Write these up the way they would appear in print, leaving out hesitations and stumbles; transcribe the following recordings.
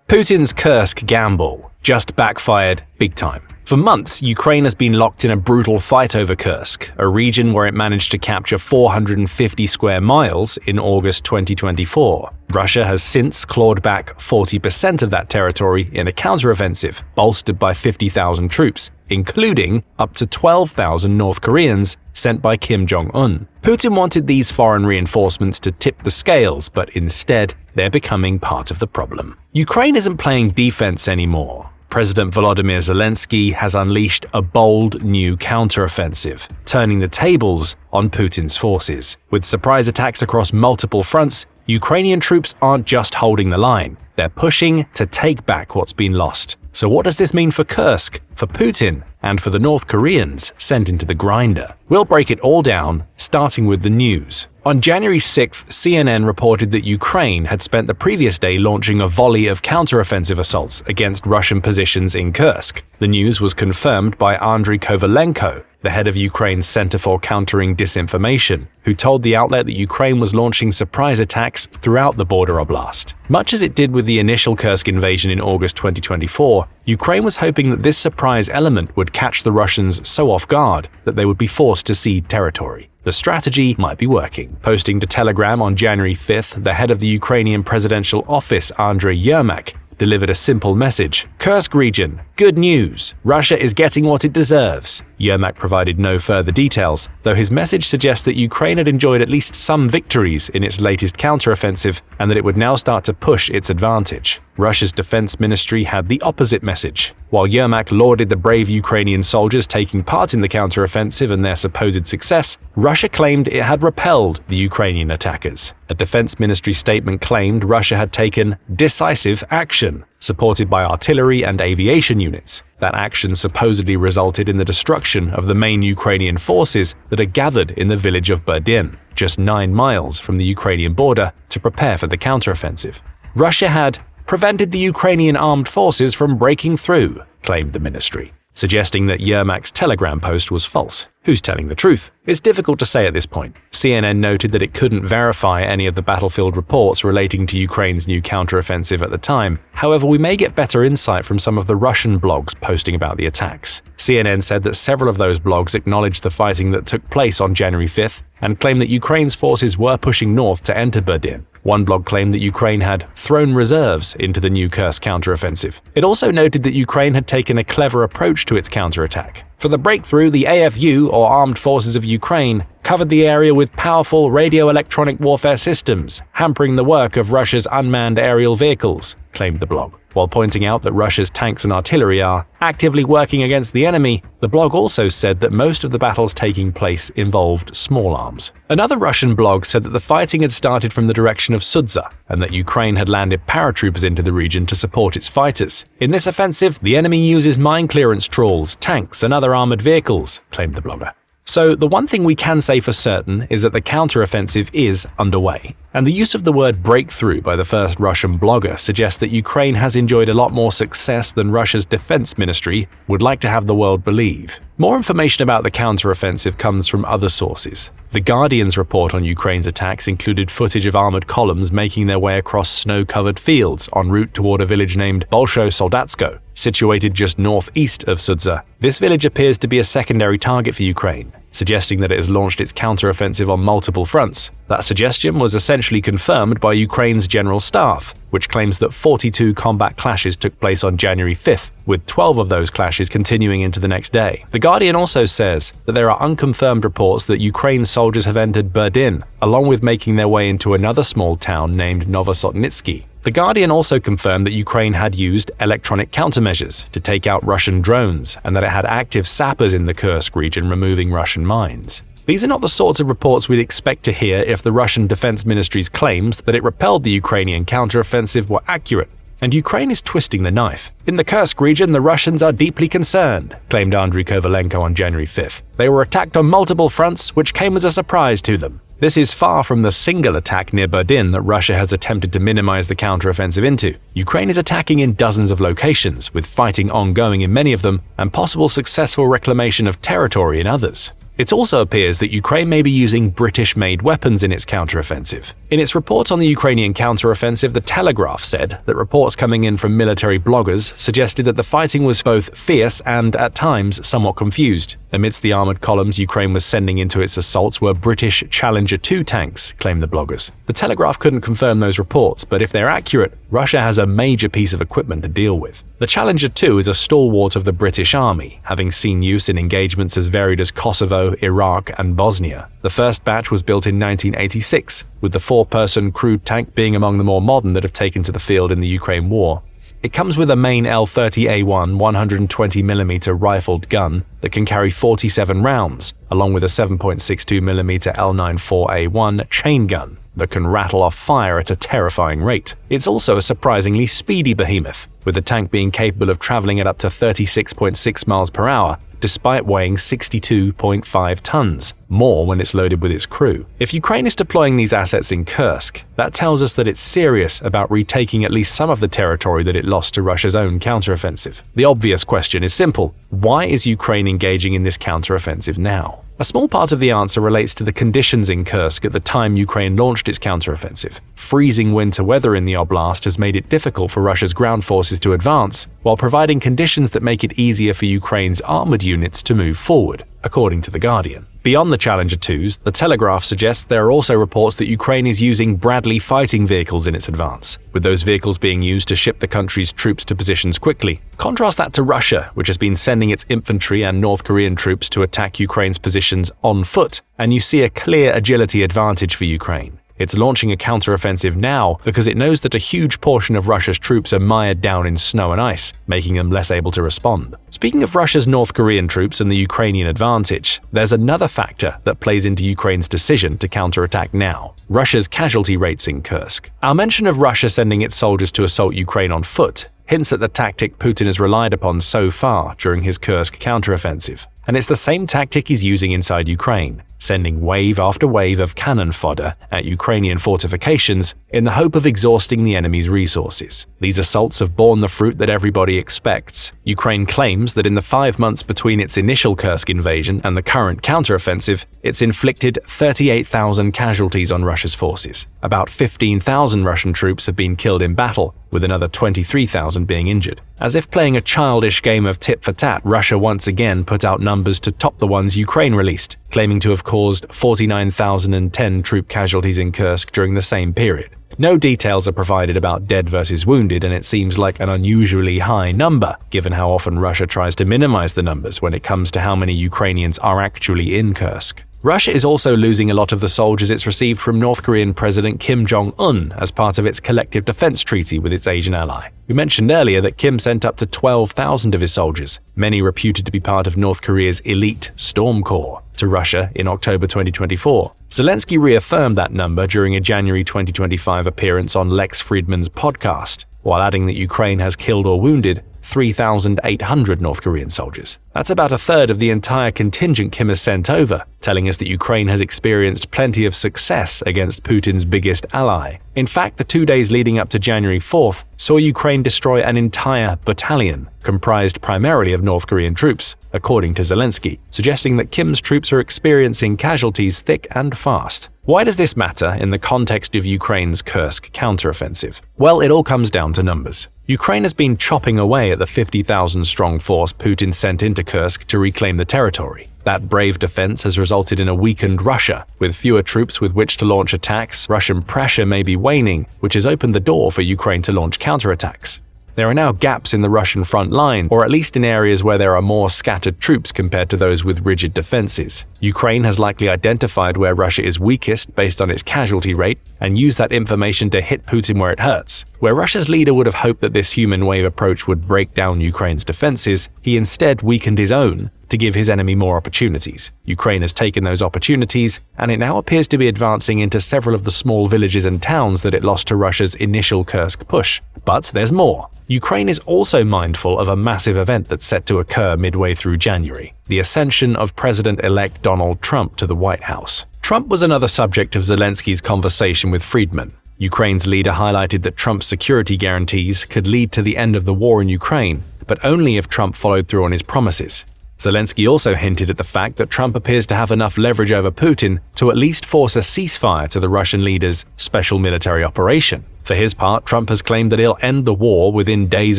Putin's Kursk gamble just backfired big time. For months, Ukraine has been locked in a brutal fight over Kursk, a region where it managed to capture 450 square miles in August 2024. Russia has since clawed back 40% of that territory in a counteroffensive, bolstered by 50,000 troops, including up to 12,000 North Koreans sent by Kim Jong-un. Putin wanted these foreign reinforcements to tip the scales, but instead, they're becoming part of the problem. Ukraine isn't playing defense anymore. President Volodymyr Zelensky has unleashed a bold new counteroffensive, turning the tables on Putin's forces. With surprise attacks across multiple fronts, Ukrainian troops aren't just holding the line, they're pushing to take back what's been lost. So what does this mean for Kursk, for Putin, and for the North Koreans sent into the grinder? We'll break it all down, starting with the news. On January 6th, CNN reported that Ukraine had spent the previous day launching a volley of counteroffensive assaults against Russian positions in Kursk. The news was confirmed by Andriy Kovalenko, the head of Ukraine's Center for Countering Disinformation, who told the outlet that Ukraine was launching surprise attacks throughout the border oblast. Much as it did with the initial Kursk invasion in August 2024, Ukraine was hoping that this surprise element would catch the Russians so off guard that they would be forced to cede territory. The strategy might be working. Posting to Telegram on January 5th, the head of the Ukrainian presidential office, Andriy Yermak, delivered a simple message. Kursk region, good news. Russia is getting what it deserves. Yermak provided no further details, though his message suggests that Ukraine had enjoyed at least some victories in its latest counteroffensive and that it would now start to push its advantage. Russia's defense ministry had the opposite message. While Yermak lauded the brave Ukrainian soldiers taking part in the counteroffensive and their supposed success, Russia claimed it had repelled the Ukrainian attackers. A defense ministry statement claimed Russia had taken decisive action, supported by artillery and aviation units. That action supposedly resulted in the destruction of the main Ukrainian forces that are gathered in the village of Berdyan, just 9 miles from the Ukrainian border, to prepare for the counteroffensive. Russia had prevented the Ukrainian armed forces from breaking through, claimed the ministry, suggesting that Yermak's Telegram post was false. Who's telling the truth? It's difficult to say at this point. CNN noted that it couldn't verify any of the battlefield reports relating to Ukraine's new counteroffensive at the time. However, we may get better insight from some of the Russian blogs posting about the attacks. CNN said that several of those blogs acknowledged the fighting that took place on January 5th and claimed that Ukraine's forces were pushing north to enter Berdyan. One blog claimed that Ukraine had thrown reserves into the new Kursk counteroffensive. It also noted that Ukraine had taken a clever approach to its counterattack. For the breakthrough, the AFU, or Armed Forces of Ukraine, covered the area with powerful radio-electronic warfare systems, hampering the work of Russia's unmanned aerial vehicles, claimed the blog. While pointing out that Russia's tanks and artillery are actively working against the enemy, the blog also said that most of the battles taking place involved small arms. Another Russian blog said that the fighting had started from the direction of Sudza, and that Ukraine had landed paratroopers into the region to support its fighters. In this offensive, the enemy uses mine clearance trawls, tanks, and other armored vehicles, claimed the blogger. So the one thing we can say for certain is that the counteroffensive is underway. And the use of the word breakthrough by the first Russian blogger suggests that Ukraine has enjoyed a lot more success than Russia's defense ministry would like to have the world believe. More information about the counteroffensive comes from other sources. The Guardian's report on Ukraine's attacks included footage of armored columns making their way across snow-covered fields en route toward a village named Bolsho-Soldatsko, situated just northeast of Sudza. This village appears to be a secondary target for Ukraine, suggesting that it has launched its counteroffensive on multiple fronts. That suggestion was essentially confirmed by Ukraine's general staff, which claims that 42 combat clashes took place on January 5th, with 12 of those clashes continuing into the next day. The Guardian also says that there are unconfirmed reports that Ukraine's soldiers have entered Berdyan, along with making their way into another small town named Novosotnitsky. The Guardian also confirmed that Ukraine had used electronic countermeasures to take out Russian drones and that it had active sappers in the Kursk region removing Russian mines. These are not the sorts of reports we'd expect to hear if the Russian Defense Ministry's claims that it repelled the Ukrainian counteroffensive were accurate. And Ukraine is twisting the knife. In the Kursk region, the Russians are deeply concerned, claimed Andriy Kovalenko on January 5th. They were attacked on multiple fronts, which came as a surprise to them. This is far from the single attack near Berdyan that Russia has attempted to minimize the counteroffensive into. Ukraine is attacking in dozens of locations, with fighting ongoing in many of them and possible successful reclamation of territory in others. It also appears that Ukraine may be using British-made weapons in its counteroffensive. In its report on the Ukrainian counteroffensive, The Telegraph said that reports coming in from military bloggers suggested that the fighting was both fierce and, at times, somewhat confused. Amidst the armored columns Ukraine was sending into its assaults were British Challenger 2 tanks, claimed the bloggers. The Telegraph couldn't confirm those reports, but if they're accurate, Russia has a major piece of equipment to deal with. The Challenger 2 is a stalwart of the British Army, having seen use in engagements as varied as Kosovo, Iraq, and Bosnia. The first batch was built in 1986, with the 4-person crude tank being among the more modern that have taken to the field in the Ukraine war. It comes with a main L30A1 120mm rifled gun that can carry 47 rounds, along with a 7.62mm L94A1 chain gun that can rattle off fire at a terrifying rate. It's also a surprisingly speedy behemoth, with the tank being capable of traveling at up to 36.6 miles per hour, despite weighing 62.5 tons, more when it's loaded with its crew. If Ukraine is deploying these assets in Kursk, that tells us that it's serious about retaking at least some of the territory that it lost to Russia's own counteroffensive. The obvious question is simple: why is Ukraine engaging in this counteroffensive now? A small part of the answer relates to the conditions in Kursk at the time Ukraine launched its counteroffensive. Freezing winter weather in the oblast has made it difficult for Russia's ground forces to advance, while providing conditions that make it easier for Ukraine's armored units to move forward, according to The Guardian. Beyond the Challenger 2s, The Telegraph suggests there are also reports that Ukraine is using Bradley fighting vehicles in its advance, with those vehicles being used to ship the country's troops to positions quickly. Contrast that to Russia, which has been sending its infantry and North Korean troops to attack Ukraine's positions on foot, and you see a clear agility advantage for Ukraine. It's launching a counteroffensive now because it knows that a huge portion of Russia's troops are mired down in snow and ice, making them less able to respond. Speaking of Russia's North Korean troops and the Ukrainian advantage, there's another factor that plays into Ukraine's decision to counterattack now: Russia's casualty rates in Kursk. Our mention of Russia sending its soldiers to assault Ukraine on foot hints at the tactic Putin has relied upon so far during his Kursk counteroffensive. And it's the same tactic he's using inside Ukraine, sending wave after wave of cannon fodder at Ukrainian fortifications in the hope of exhausting the enemy's resources. These assaults have borne the fruit that everybody expects. Ukraine claims that in the 5 months between its initial Kursk invasion and the current counteroffensive, it's inflicted 38,000 casualties on Russia's forces. About 15,000 Russian troops have been killed in battle, with another 23,000 being injured. As if playing a childish game of tit-for-tat, Russia once again put out numbers to top the ones Ukraine released, claiming to have caused 49,010 troop casualties in Kursk during the same period. No details are provided about dead versus wounded, and it seems like an unusually high number, given how often Russia tries to minimize the numbers when it comes to how many Ukrainians are actually in Kursk. Russia is also losing a lot of the soldiers it's received from North Korean President Kim Jong-un as part of its collective defense treaty with its Asian ally. We mentioned earlier that Kim sent up to 12,000 of his soldiers, many reputed to be part of North Korea's elite Storm Corps, to Russia in October 2024. Zelensky reaffirmed that number during a January 2025 appearance on Lex Friedman's podcast, while adding that Ukraine has killed or wounded 3,800 North Korean soldiers. That's about a third of the entire contingent Kim has sent over, telling us that Ukraine has experienced plenty of success against Putin's biggest ally. In fact, the 2 days leading up to January 4th saw Ukraine destroy an entire battalion, comprised primarily of North Korean troops, according to Zelensky, suggesting that Kim's troops are experiencing casualties thick and fast. Why does this matter in the context of Ukraine's Kursk counteroffensive? Well, it all comes down to numbers. Ukraine has been chopping away at the 50,000-strong force Putin sent into Kursk to reclaim the territory. That brave defense has resulted in a weakened Russia. With fewer troops with which to launch attacks, Russian pressure may be waning, which has opened the door for Ukraine to launch counterattacks. There are now gaps in the Russian front line, or at least in areas where there are more scattered troops compared to those with rigid defenses. Ukraine has likely identified where Russia is weakest based on its casualty rate and used that information to hit Putin where it hurts. Where Russia's leader would have hoped that this human wave approach would break down Ukraine's defenses, he instead weakened his own to give his enemy more opportunities. Ukraine has taken those opportunities, and it now appears to be advancing into several of the small villages and towns that it lost to Russia's initial Kursk push. But there's more. Ukraine is also mindful of a massive event that's set to occur midway through January: the ascension of President-elect Donald Trump to the White House. Trump was another subject of Zelensky's conversation with Friedman. Ukraine's leader highlighted that Trump's security guarantees could lead to the end of the war in Ukraine, but only if Trump followed through on his promises. Zelensky also hinted at the fact that Trump appears to have enough leverage over Putin to at least force a ceasefire to the Russian leader's special military operation. For his part, Trump has claimed that he'll end the war within days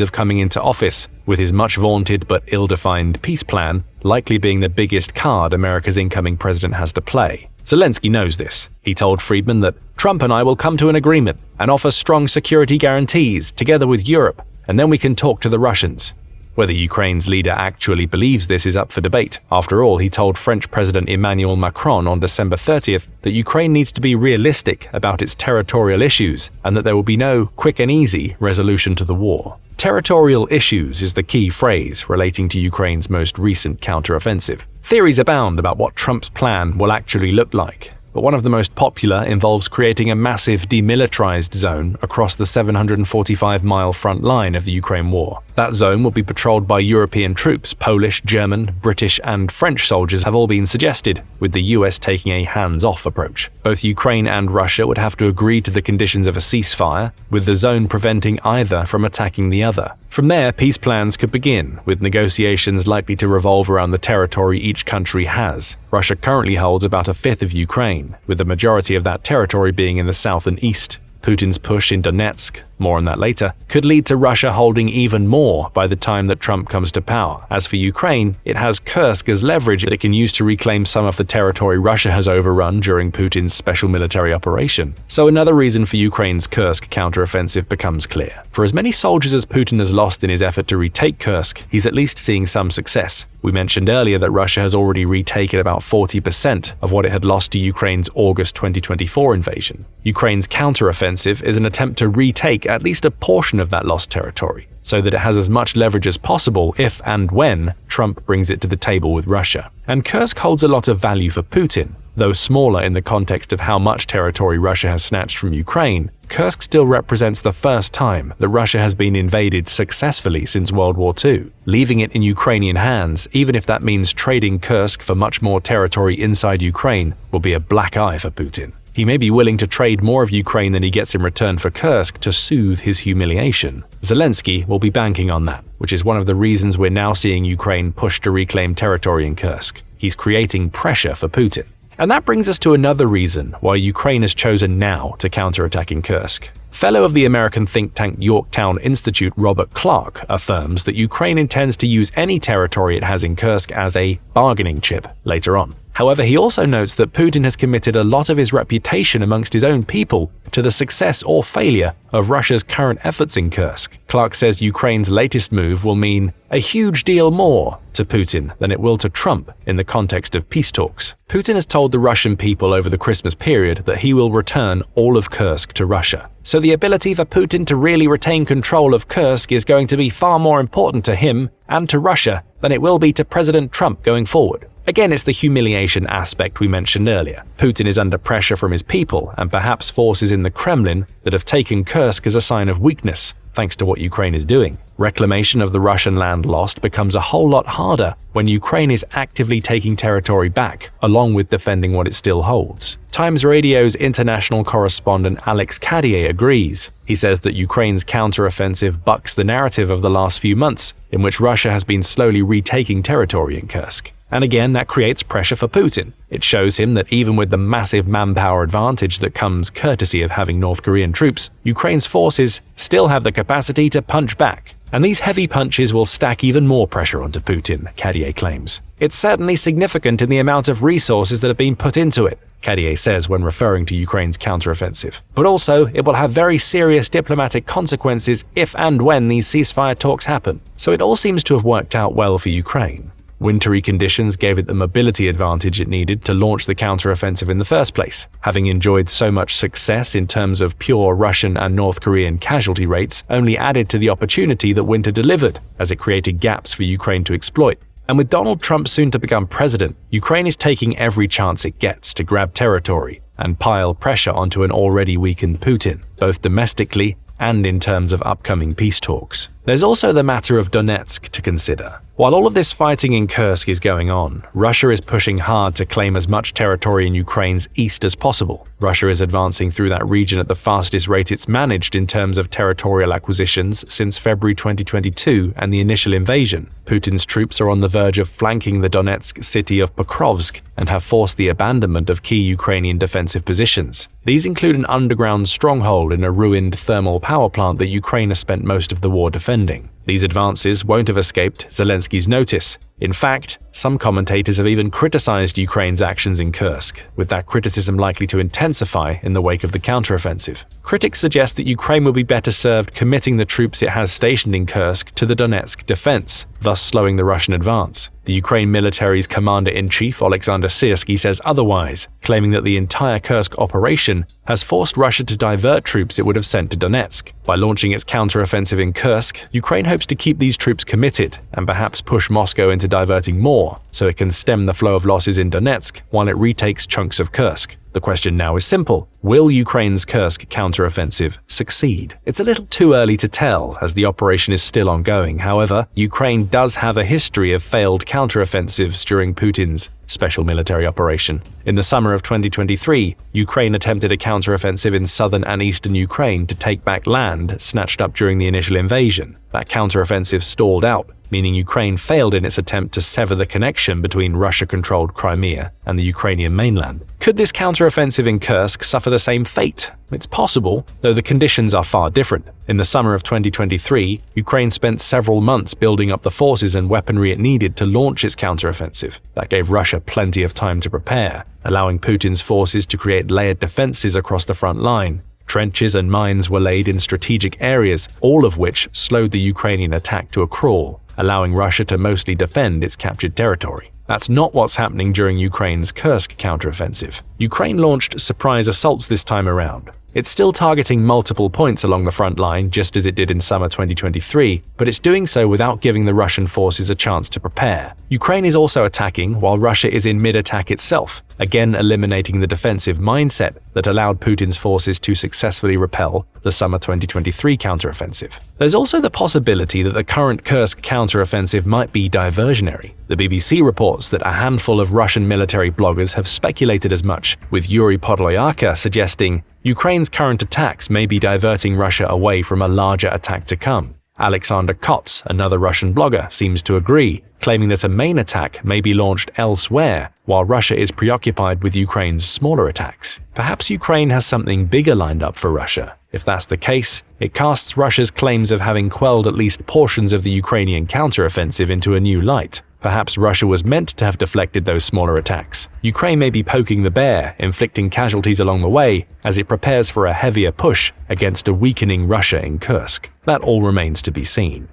of coming into office, with his much vaunted but ill-defined peace plan likely being the biggest card America's incoming president has to play. Zelensky knows this. He told Friedman that Trump and I will come to an agreement and offer strong security guarantees together with Europe, and then we can talk to the Russians. Whether Ukraine's leader actually believes this is up for debate. After all, he told French President Emmanuel Macron on December 30th that Ukraine needs to be realistic about its territorial issues and that there will be no quick and easy resolution to the war. Territorial issues is the key phrase relating to Ukraine's most recent counteroffensive. Theories abound about what Trump's plan will actually look like, but one of the most popular involves creating a massive demilitarized zone across the 745-mile front line of the Ukraine war. That zone will be patrolled by European troops. Polish, German, British, and French soldiers have all been suggested, with the US taking a hands-off approach. Both Ukraine and Russia would have to agree to the conditions of a ceasefire, with the zone preventing either from attacking the other. From there, peace plans could begin, with negotiations likely to revolve around the territory each country has. Russia currently holds about a fifth of Ukraine, with the majority of that territory being in the south and east. Putin's push in Donetsk, more on that later, could lead to Russia holding even more by the time that Trump comes to power. As for Ukraine, it has Kursk as leverage that it can use to reclaim some of the territory Russia has overrun during Putin's special military operation. So another reason for Ukraine's Kursk counteroffensive becomes clear. For as many soldiers as Putin has lost in his effort to retake Kursk, he's at least seeing some success. We mentioned earlier that Russia has already retaken about 40% of what it had lost to Ukraine's August 2024 invasion. Ukraine's counteroffensive is an attempt to retake at least a portion of that lost territory, so that it has as much leverage as possible if and when Trump brings it to the table with Russia. And Kursk holds a lot of value for Putin. Though smaller in the context of how much territory Russia has snatched from Ukraine, Kursk still represents the first time that Russia has been invaded successfully since World War II. Leaving it in Ukrainian hands, even if that means trading Kursk for much more territory inside Ukraine, will be a black eye for Putin. He may be willing to trade more of Ukraine than he gets in return for Kursk to soothe his humiliation. Zelensky will be banking on that, which is one of the reasons we're now seeing Ukraine push to reclaim territory in Kursk. He's creating pressure for Putin. And that brings us to another reason why Ukraine has chosen now to counterattack in Kursk. Fellow of the American think tank Yorktown Institute Robert Clark affirms that Ukraine intends to use any territory it has in Kursk as a bargaining chip later on. However, he also notes that Putin has committed a lot of his reputation amongst his own people to the success or failure of Russia's current efforts in Kursk. Clark says Ukraine's latest move will mean a huge deal more to Putin than it will to Trump in the context of peace talks. Putin has told the Russian people over the Christmas period that he will return all of Kursk to Russia. So the ability for Putin to really retain control of Kursk is going to be far more important to him and to Russia than it will be to President Trump going forward. Again, it's the humiliation aspect we mentioned earlier. Putin is under pressure from his people and perhaps forces in the Kremlin that have taken Kursk as a sign of weakness, thanks to what Ukraine is doing. Reclamation of the Russian land lost becomes a whole lot harder when Ukraine is actively taking territory back, along with defending what it still holds. Times Radio's international correspondent Alex Cadier agrees. He says that Ukraine's counteroffensive bucks the narrative of the last few months, in which Russia has been slowly retaking territory in Kursk. And again, that creates pressure for Putin. It shows him that even with the massive manpower advantage that comes courtesy of having North Korean troops, Ukraine's forces still have the capacity to punch back. And these heavy punches will stack even more pressure onto Putin, Cadier claims. It's certainly significant in the amount of resources that have been put into it, Cadier says when referring to Ukraine's counteroffensive. But also, it will have very serious diplomatic consequences if and when these ceasefire talks happen. So it all seems to have worked out well for Ukraine. Wintry conditions gave it the mobility advantage it needed to launch the counteroffensive in the first place. Having enjoyed so much success in terms of pure Russian and North Korean casualty rates only added to the opportunity that winter delivered, as it created gaps for Ukraine to exploit. And with Donald Trump soon to become president, Ukraine is taking every chance it gets to grab territory and pile pressure onto an already weakened Putin, both domestically and in terms of upcoming peace talks. There's also the matter of Donetsk to consider. While all of this fighting in Kursk is going on, Russia is pushing hard to claim as much territory in Ukraine's east as possible. Russia is advancing through that region at the fastest rate it's managed in terms of territorial acquisitions since February 2022 and the initial invasion. Putin's troops are on the verge of flanking the Donetsk city of Pokrovsk and have forced the abandonment of key Ukrainian defensive positions. These include an underground stronghold in a ruined thermal power plant that Ukraine has spent most of the war defending. These advances won't have escaped Zelensky's notice. In fact, some commentators have even criticized Ukraine's actions in Kursk, with that criticism likely to intensify in the wake of the counteroffensive. Critics suggest that Ukraine will be better served committing the troops it has stationed in Kursk to the Donetsk defense, thus slowing the Russian advance. The Ukraine military's commander-in-chief Alexander Syrskyi says otherwise, claiming that the entire Kursk operation has forced Russia to divert troops it would have sent to Donetsk. By launching its counteroffensive in Kursk, Ukraine hopes to keep these troops committed and perhaps push Moscow into diverting more, so it can stem the flow of losses in Donetsk while it retakes chunks of Kursk. The question now is simple. Will Ukraine's Kursk counteroffensive succeed? It's a little too early to tell, as the operation is still ongoing. However, Ukraine does have a history of failed counteroffensives during Putin's special military operation. In the summer of 2023, Ukraine attempted a counteroffensive in southern and eastern Ukraine to take back land snatched up during the initial invasion. That counteroffensive stalled out, meaning Ukraine failed in its attempt to sever the connection between Russia-controlled Crimea and the Ukrainian mainland. Could this counteroffensive in Kursk suffer the same fate? It's possible, though the conditions are far different. In the summer of 2023, Ukraine spent several months building up the forces and weaponry it needed to launch its counteroffensive. That gave Russia plenty of time to prepare, allowing Putin's forces to create layered defenses across the front line. Trenches and mines were laid in strategic areas, all of which slowed the Ukrainian attack to a crawl, allowing Russia to mostly defend its captured territory. That's not what's happening during Ukraine's Kursk counteroffensive. Ukraine launched surprise assaults this time around. It's still targeting multiple points along the front line, just as it did in summer 2023, but it's doing so without giving the Russian forces a chance to prepare. Ukraine is also attacking while Russia is in mid-attack itself, again eliminating the defensive mindset that allowed Putin's forces to successfully repel the summer 2023 counteroffensive. There's also the possibility that the current Kursk counteroffensive might be diversionary. The BBC reports that a handful of Russian military bloggers have speculated as much, with Yuri Podloyarka suggesting Ukraine's current attacks may be diverting Russia away from a larger attack to come. Alexander Kots, another Russian blogger, seems to agree, claiming that a main attack may be launched elsewhere while Russia is preoccupied with Ukraine's smaller attacks. Perhaps Ukraine has something bigger lined up for Russia. If that's the case, it casts Russia's claims of having quelled at least portions of the Ukrainian counteroffensive into a new light. Perhaps Russia was meant to have deflected those smaller attacks. Ukraine may be poking the bear, inflicting casualties along the way as it prepares for a heavier push against a weakening Russia in Kursk. That all remains to be seen.